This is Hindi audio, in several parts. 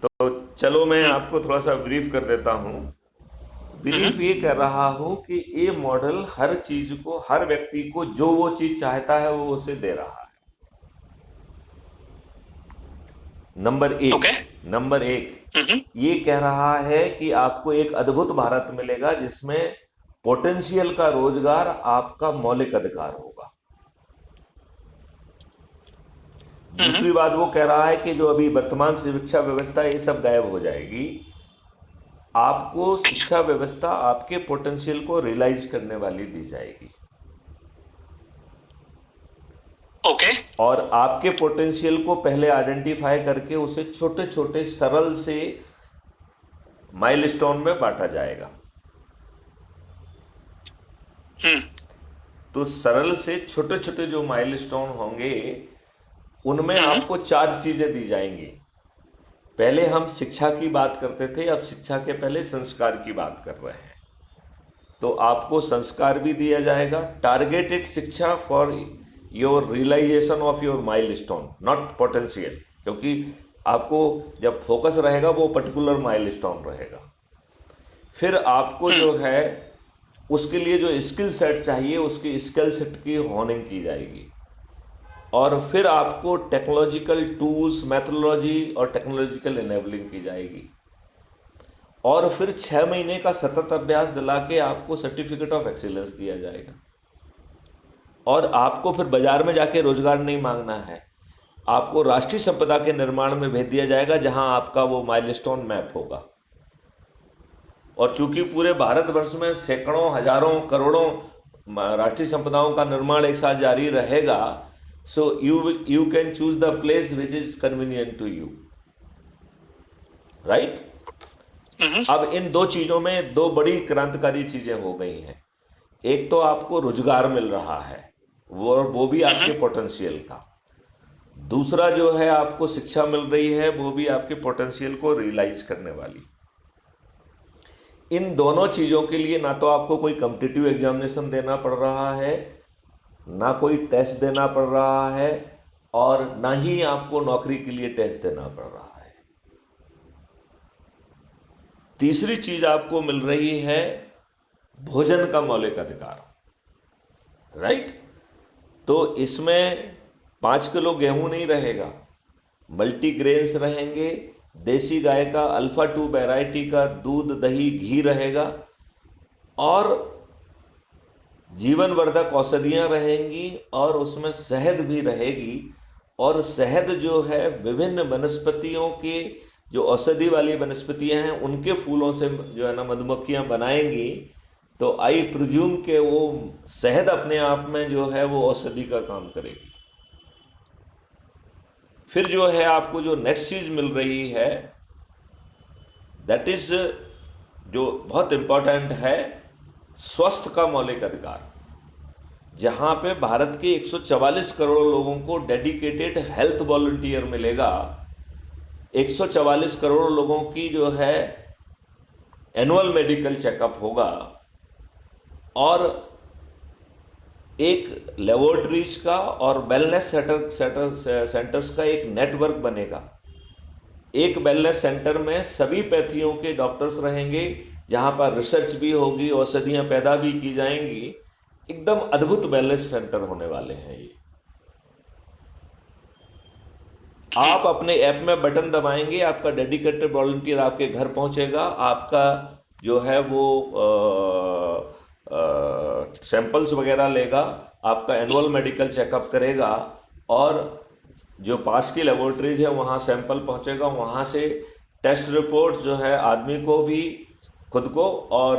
तो चलो मैं आपको थोड़ा सा ब्रीफ कर देता हूँ। ब्रीफ ये कर रहा हूँ कि ये मॉडल हर चीज को, हर व्यक्ति को जो वो चीज चाहता है वो उसे दे रहा है। नंबर एक ओके। नंबर एक ये कह रहा है कि आपको एक अद्भुत भारत मिलेगा जिसमें पोटेंशियल का रोजगार आपका मौलिक अधिकार होगा। दूसरी बात वो कह रहा है कि जो अभी वर्तमान शिक्षा व्यवस्था ये सब गायब हो जाएगी। आपको शिक्षा व्यवस्था आपके पोटेंशियल को रियलाइज करने वाली दी जाएगी ओके। और आपके पोटेंशियल को पहले आइडेंटिफाई करके उसे छोटे छोटे सरल से माइलस्टोन में बांटा जाएगा। तो सरल से छोटे छोटे जो माइलस्टोन होंगे उनमें आपको चार चीजें दी जाएंगी। पहले हम शिक्षा की बात करते थे, अब शिक्षा के पहले संस्कार की बात कर रहे हैं। तो आपको संस्कार भी दिया जाएगा, टारगेटेड शिक्षा for your realisation of your milestone, not potential, क्योंकि आपको जब फोकस रहेगा वो पर्टिकुलर माइलस्टोन रहेगा। फिर आपको जो है उसके लिए जो स्किल सेट चाहिए उसकी स्किल सेट की होनिंग की जाएगी और फिर आपको टेक्नोलॉजिकल टूल्स, मैथोलॉजी और टेक्नोलॉजिकल इनेबलिंग की जाएगी और फिर 6 महीने का सतत अभ्यास दिला के आपको सर्टिफिकेट ऑफ एक्सीलेंस दिया जाएगा और आपको फिर बाजार में जाके रोजगार नहीं मांगना है। आपको राष्ट्रीय संपदा के निर्माण में भेज दिया जाएगा जहां आपका वो माइलस्टोन मैप होगा। और चूंकि पूरे भारतवर्ष में सैकड़ों, हजारों, करोड़ों राष्ट्रीय संपदाओं का निर्माण एक साथ जारी रहेगा, so you can choose the place which is convenient to you, right. अब इन दो चीजों में दो बड़ी क्रांतिकारी चीजें हो गई हैं। एक तो आपको रोजगार मिल रहा है, वो भी आपके पोटेंशियल का। दूसरा जो है आपको शिक्षा मिल रही है, वो भी आपके पोटेंशियल को रियलाइज करने वाली। इन दोनों चीज़ों के लिए ना तो आपको कोई कॉम्पिटिटिव एग्जामिनेशन देना पड़ रहा है, ना कोई टेस्ट देना पड़ रहा है और ना ही आपको नौकरी के लिए टेस्ट देना पड़ रहा है। तीसरी चीज़ आपको मिल रही है भोजन का मौलिक अधिकार, राइट। तो इसमें 5 किलो गेहूं नहीं रहेगा, मल्टीग्रेन्स रहेंगे, देसी गाय का अल्फा 2 वैरायटी का दूध, दही, घी रहेगा और जीवनवर्धक औषधियाँ रहेंगी और उसमें शहद भी रहेगी। और शहद जो है विभिन्न वनस्पतियों के, जो औषधि वाली वनस्पतियाँ हैं उनके फूलों से जो है ना मधुमक्खियाँ बनाएंगी। तो आई प्रिज्यूम के वो शहद अपने आप में जो है वो औषधि का काम करेगी। फिर जो है आपको जो नेक्स्ट चीज मिल रही है दैट इज जो बहुत इंपॉर्टेंट है, स्वास्थ्य का मौलिक अधिकार, जहां पे भारत के 144 करोड़ लोगों को डेडिकेटेड हेल्थ वॉलंटियर मिलेगा। 144 करोड़ लोगों की जो है एनुअल मेडिकल चेकअप होगा और एक लेबोरेटरीज का और वेलनेस सेंटर्स का एक नेटवर्क बनेगा। एक वेलनेस सेंटर में सभी पैथियों के डॉक्टर्स रहेंगे, जहां पर रिसर्च भी होगी, औषधियां पैदा भी की जाएंगी। एकदम अद्भुत वेलनेस सेंटर होने वाले हैं ये। आप अपने ऐप में बटन दबाएंगे, आपका डेडिकेटेड वॉलंटियर आपके घर पहुंचेगा, आपका जो है वो सैंपल्स वगैरह लेगा, आपका एनुअल मेडिकल चेकअप करेगा और जो पास की लेबोरेटरीज है वहाँ सैंपल पहुँचेगा, वहाँ से टेस्ट रिपोर्ट जो है आदमी को भी, खुद को, और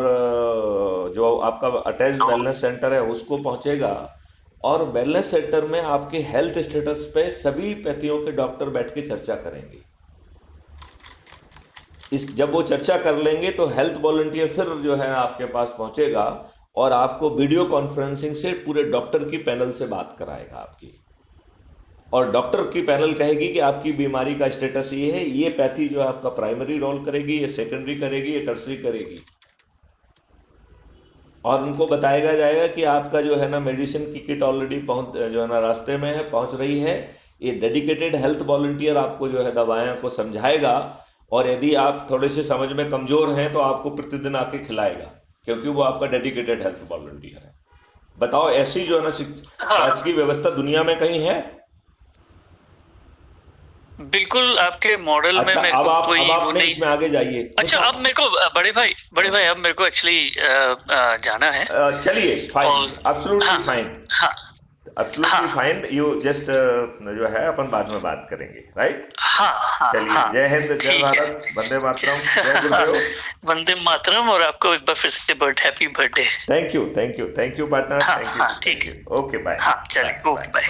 जो आपका अटैच्ड वेलनेस सेंटर है उसको पहुँचेगा। और वेलनेस सेंटर में आपके हेल्थ स्टेटस पे सभी पैथियों के डॉक्टर बैठ के चर्चा करेंगे। जब वो चर्चा कर लेंगे तो हेल्थ वॉलंटियर फिर जो है आपके पास पहुंचेगा और आपको वीडियो कॉन्फ्रेंसिंग से पूरे डॉक्टर की पैनल से बात कराएगा आपकी। और डॉक्टर की पैनल कहेगी कि आपकी बीमारी का स्टेटस ये है, ये पैथी जो है आपका प्राइमरी रोल करेगी, ये सेकेंडरी करेगी, ये टर्सरी करेगी। और उनको बताया जाएगा कि आपका जो है ना मेडिसिन की किट ऑलरेडी जो है ना रास्ते में है, पहुंच रही है। ये डेडिकेटेड हेल्थ वॉलंटियर आपको जो है दवाएं को समझाएगा और यदि आप थोड़े से समझ में कमजोर हैं तो आपको प्रतिदिन आके खिलाएगा, क्योंकि वो आपका डेडिकेटेड हेल्थ वॉलंटियर है। बताओ, ऐसी जो है ना हाँ, स्वास्थ्य की व्यवस्था दुनिया में कहीं है? बिल्कुल आपके मॉडल में अच्छा, मेरे अब को आप अब कोई आप वो नहीं। नेक्स्ट में आगे जाइए। अच्छा, अब मेरे को बड़े भाई अब मेरे को एक्चुअली जाना है। चलिए, फाइन, और एब्सोल्युटली हाँ, फाइन, हाँ, एब्सोल्युटली हाँ, फाइन। यू जस्ट जो है अपन बाद में बात करेंगे, राइट? हाँ, हाँ, चलिए, हाँ, जय हिंद, जय ठीक है। भारत, वंदे मातरम, जय गुरुदेव। वंदे मातरम, और आपको एक बार फिर से happy birthday. Thank you, thank you, thank you partner, हाँ, थैंक यू, हाँ, ठीक थैंक है। यू। ओके, बाय, हाँ, बाय, चलिए, बाय, ओके, बाय।